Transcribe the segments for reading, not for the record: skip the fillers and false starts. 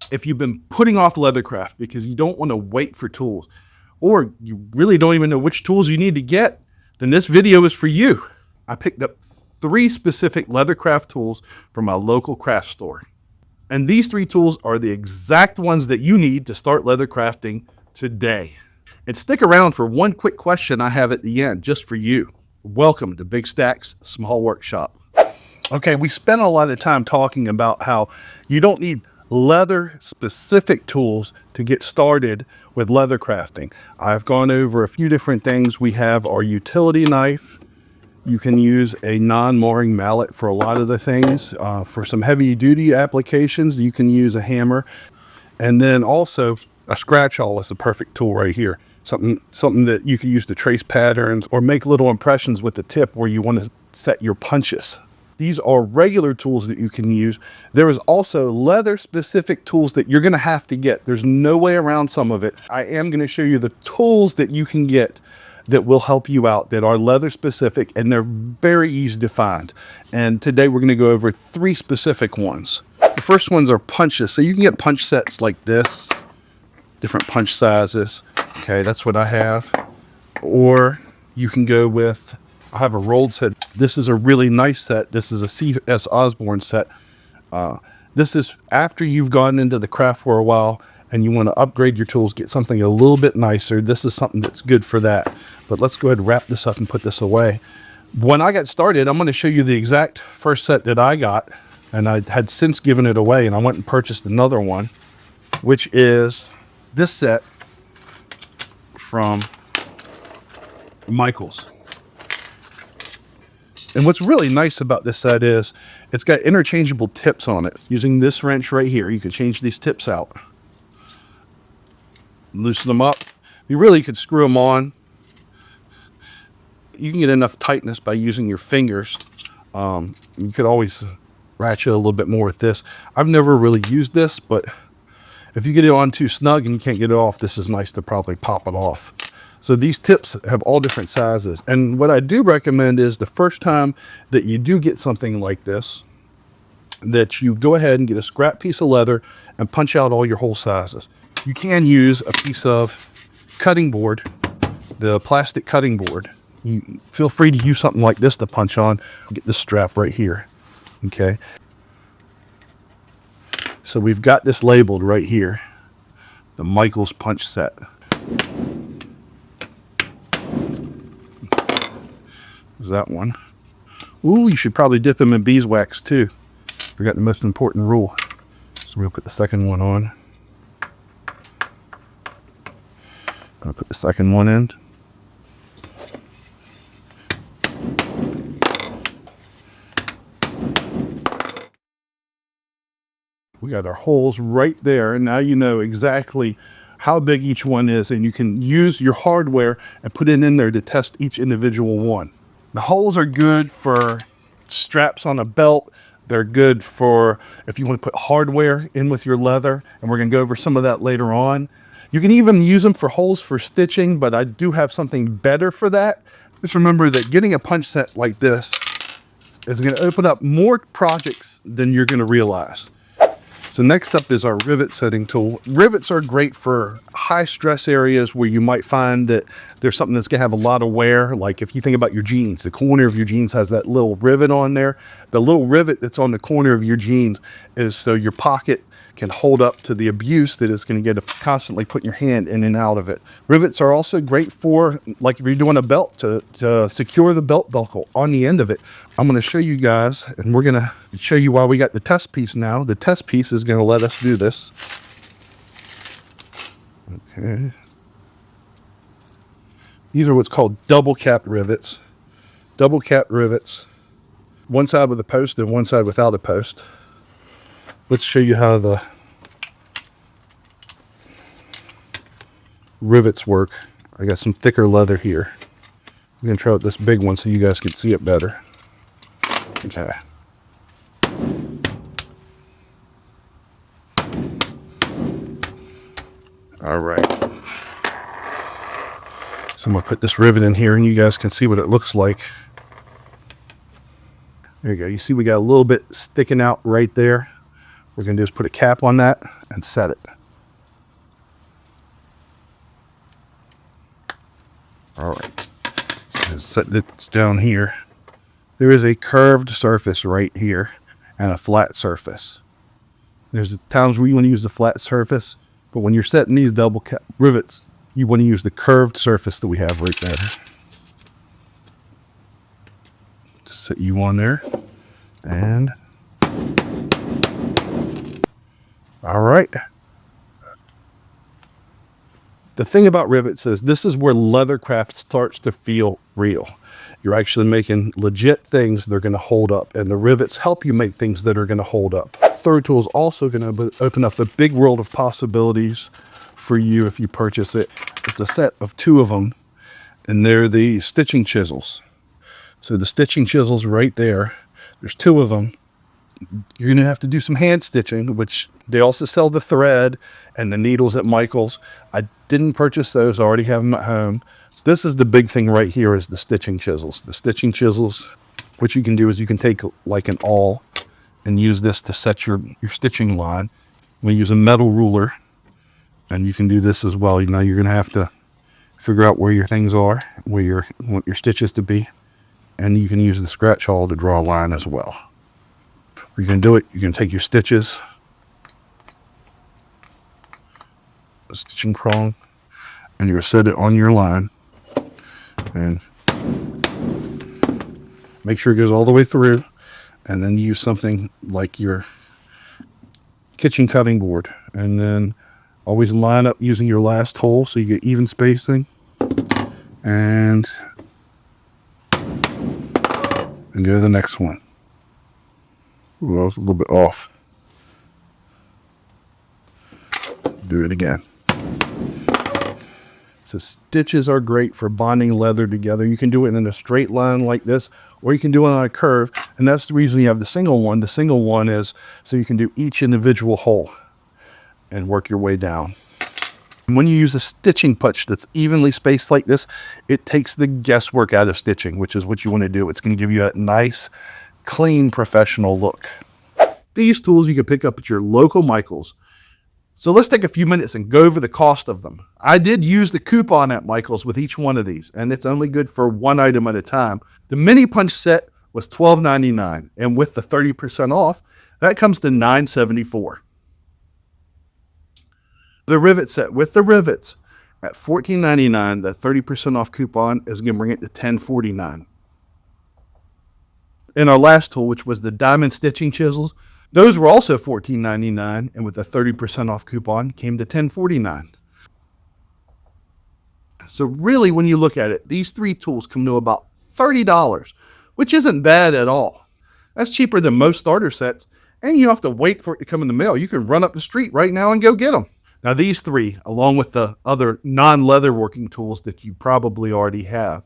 If you've been putting off leathercraft because you don't want to wait for tools, or you really don't even know which tools you need to get, then this video is for you. I picked up 3 specific leathercraft tools from my local craft store. And these 3 tools are the exact ones that you need to start leathercrafting today. And stick around for one quick question I have at the end, just for you. Welcome to Big Stack's Small Workshop. Okay, we spent a lot of time talking about how you don't need leather specific tools to get started with leather crafting. I've gone over a few different things. We have our utility knife. You can use a non-marring mallet for a lot of the things. For some heavy duty applications, you can use a hammer. And then also a scratch awl is a perfect tool right here. Something that you can use to trace patterns or make little impressions with the tip where you want to set your punches. These are regular tools that you can use. There is also leather specific tools that you're gonna have to get. There's no way around some of it. I am gonna show you the tools that you can get that will help you out, that are leather specific, and they're very easy to find. And today we're gonna go over 3 specific ones. The first ones are punches. So you can get punch sets like this, different punch sizes. Okay, that's what I have. Or you can go with, I have a rolled set. This is a really nice set. This is a C.S. Osborne set. This is after you've gone into the craft for a while and you want to upgrade your tools, get something a little bit nicer. This is something that's good for that. But let's go ahead and wrap this up and put this away. When I got started, I'm going to show you the exact first set that I got, and I had since given it away, and I went and purchased another one, which is this set from Michaels. And what's really nice about this set is it's got interchangeable tips on it. Using this wrench right here, you can change these tips out. Loosen them up. You really could screw them on. You can get enough tightness by using your fingers. You could always ratchet a little bit more with this. I've never really used this, but if you get it on too snug and you can't get it off, this is nice to probably pop it off. So these tips have all different sizes. And what I do recommend is the first time that you do get something like this, that you go ahead and get a scrap piece of leather and punch out all your hole sizes. You can use a piece of cutting board, the plastic cutting board. You feel free to use something like this to punch on. Get this strap right here, okay? So we've got this labeled right here, the Michaels punch set. There's that one. Ooh, you should probably dip them in beeswax too. Forgot the most important rule. So we'll put the second one on. Gonna put the second one in. We got our holes right there, and now you know exactly how big each one is, and you can use your hardware and put it in there to test each individual one. The holes are good for straps on a belt. They're good for if you want to put hardware in with your leather, and we're going to go over some of that later on. You can even use them for holes for stitching, but I do have something better for that. Just remember that getting a punch set like this is going to open up more projects than you're going to realize. So next up is our rivet setting tool. Rivets are great for high stress areas where you might find that there's something that's gonna have a lot of wear. Like if you think about your jeans, the corner of your jeans has that little rivet on there. The little rivet that's on the corner of your jeans is so your pocket can hold up to the abuse that it's going to get to constantly put your hand in and out of it. Rivets are also great for, like if you're doing a belt, to secure the belt buckle on the end of it. I'm going to show you guys, and we're going to show you why we got the test piece now. The test piece is going to let us do this. Okay. These are what's called double capped rivets. Double capped rivets. One side with a post and one side without a post. Let's show you how the rivets work. I got some thicker leather here. I'm going to try out this big one so you guys can see it better. Okay. All right. So I'm going to put this rivet in here and you guys can see what it looks like. There you go. You see we got a little bit sticking out right there. we're going to do is put a cap on that and set it. All right, so set this down here. There is a curved surface right here and a flat surface. There's times where you want to use the flat surface, but when you're setting these double cap rivets, you want to use the curved surface that we have right there. Just set you on there, and all right. The thing about rivets is this is where leathercraft starts to feel real. You're actually making legit things that are going to hold up, and the rivets help you make things that are going to hold up. Third tool is also going to open up the big world of possibilities for you if you purchase it. It's a set of 2 of them, and they're the stitching chisels. So the stitching chisels right there, there's 2 of them. You're going to have to do some hand stitching, which they also sell the thread and the needles at Michael's. I didn't purchase those. I already have them at home. This is the big thing right here, is the stitching chisels. The stitching chisels, what you can do is you can take like an awl and use this to set your stitching line. We use a metal ruler, and you can do this as well. You know, you're going to have to figure out where your things are, where you want your stitches to be, and you can use the scratch awl to draw a line as well. You can do it. You can take your stitches, a stitching prong, and you'll set it on your line, and make sure it goes all the way through, and then use something like your kitchen cutting board, and then always line up using your last hole so you get even spacing, and go to the next one. Ooh, I was a little bit off. Do it again. So stitches are great for bonding leather together. You can do it in a straight line like this, or you can do it on a curve, and that's the reason you have the single one. The single one is so you can do each individual hole and work your way down. And when you use a stitching punch that's evenly spaced like this, it takes the guesswork out of stitching, which is what you want to do. It's going to give you a nice, clean, professional look. These tools you can pick up at your local Michael's. So let's take a few minutes and go over the cost of them. I did use the coupon at Michael's with each one of these, and it's only good for one item at a time. The mini punch set was $12.99, and with the 30% off, that comes to $9.74. The rivet set with the rivets at $14.99, the 30% off coupon is going to bring it to $10.49. And our last tool, which was the diamond stitching chisels, those were also $14.99, and with a 30% off coupon came to $10.49. So really, when you look at it, these 3 tools come to about $30, which isn't bad at all. That's cheaper than most starter sets, and you don't have to wait for it to come in the mail. You can run up the street right now and go get them. Now these 3, along with the other non-leatherworking tools that you probably already have,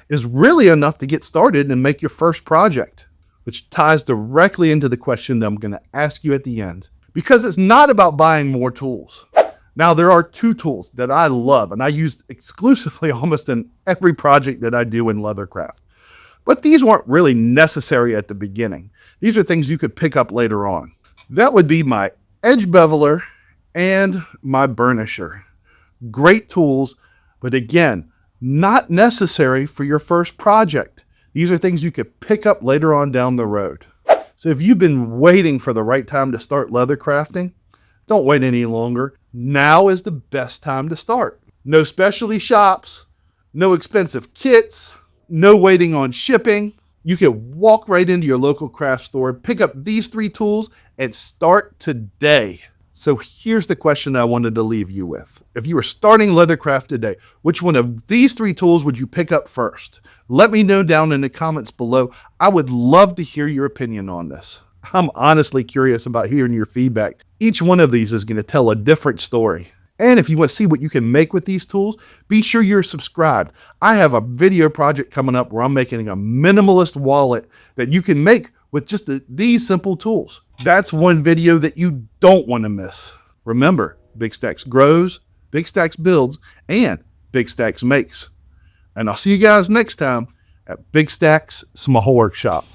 is really enough to get started and make your first project, which ties directly into the question that I'm going to ask you at the end. Because it's not about buying more tools. Now, there are 2 tools that I love, and I use exclusively almost in every project that I do in leathercraft. But these weren't really necessary at the beginning. These are things you could pick up later on. That would be my edge beveler and my burnisher. Great tools, but again, not necessary for your first project. These are things you could pick up later on down the road. So if you've been waiting for the right time to start leather crafting, don't wait any longer. Now is the best time to start. No specialty shops, no expensive kits, no waiting on shipping. You can walk right into your local craft store, pick up these 3 tools, and start today. So here's the question I wanted to leave you with. If you were starting leathercraft today, which one of these 3 tools would you pick up first? Let me know down in the comments below. I would love to hear your opinion on this. I'm honestly curious about hearing your feedback. Each one of these is going to tell a different story. And if you want to see what you can make with these tools, be sure you're subscribed. I have a video project coming up where I'm making a minimalist wallet that you can make with just these simple tools. That's one video that you don't want to miss. Remember, Big Stacks grows, Big Stacks builds, and Big Stacks makes. And I'll see you guys next time at Big Stacks Small Workshop.